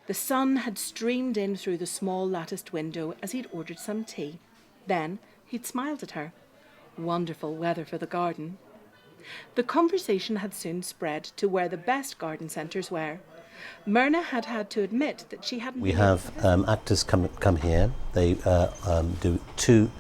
The sun had streamed in through the small latticed window as he'd ordered some tea. Then he'd smiled at her. Wonderful weather for the garden. The conversation had soon spread to where the best garden centres were. Myrna had had to admit that she hadn't... We have actors come here. They do 2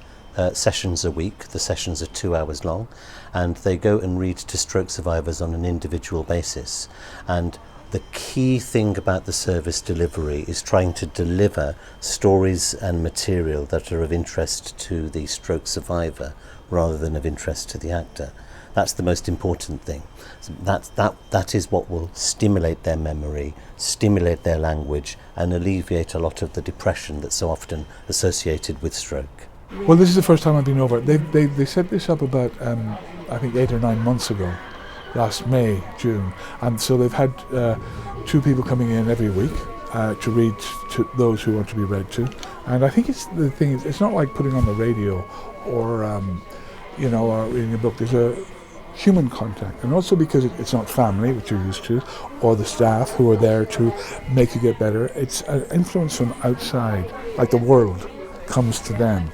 sessions a week. The sessions are 2 hours long, and they go and read to stroke survivors on an individual basis. And the key thing about the service delivery is trying to deliver stories and material that are of interest to the stroke survivor rather than of interest to the actor. That's the most important thing. So that is what will stimulate their memory, stimulate their language, and alleviate a lot of the depression that's so often associated with stroke. Well, this is the first time I've been over. They set this up about, I think, 8 or 9 months ago, last May, June. And so they've had 2 people coming in every week to read to those who want to be read to. And I think it's not like putting on the radio or, or reading a book. There's a human contact, and also because it's not family, which you're used to, or the staff who are there to make you get better. It's an influence from outside, like the world comes to them.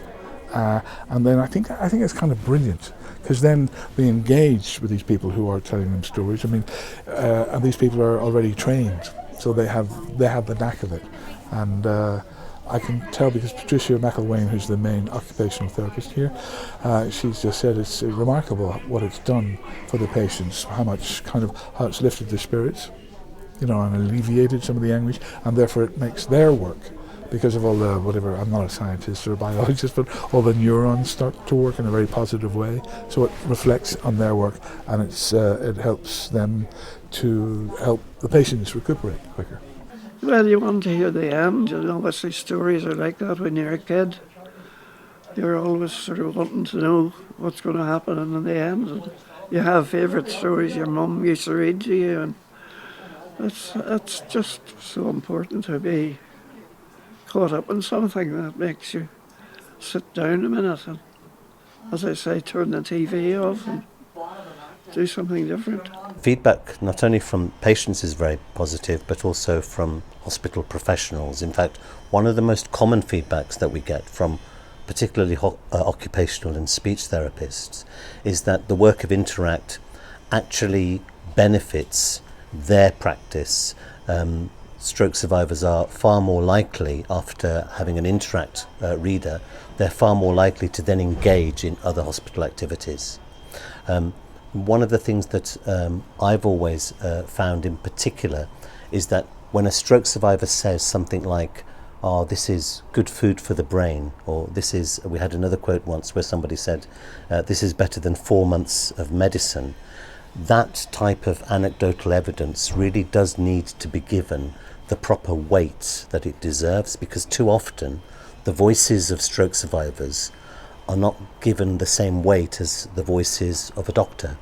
And then I think it's kind of brilliant, because then we engage with these people who are telling them stories. I mean, and these people are already trained, so they have the knack of it. And I can tell, because Patricia McElwain, who's the main occupational therapist here, she's just said it's remarkable what it's done for the patients, how it's lifted their spirits, and alleviated some of the anguish, and therefore it makes their work, because of all the whatever, I'm not a scientist or a biologist, but all the neurons start to work in a very positive way, so it reflects on their work, and it helps them to help the patients recuperate quicker. Well, you want to hear the end, obviously stories are like that when you're a kid. You're always sort of wanting to know what's going to happen in the end. And you have favourite stories your mum used to read to you, and it's just so important to be caught up in something that makes you sit down a minute and, as I say, turn the TV off and do something different. Feedback not only from patients is very positive, but also from hospital professionals. In fact, one of the most common feedbacks that we get from particularly occupational and speech therapists is that the work of Interact actually benefits their practice. Stroke survivors are far more likely, after having an Interact reader, they're far more likely to then engage in other hospital activities. One of the things that I've always found in particular is that when a stroke survivor says something like, "Oh, this is good food for the brain," or we had another quote once where somebody said, "This is better than 4 months of medicine," that type of anecdotal evidence really does need to be given the proper weight that it deserves, because too often the voices of stroke survivors are not given the same weight as the voices of a doctor.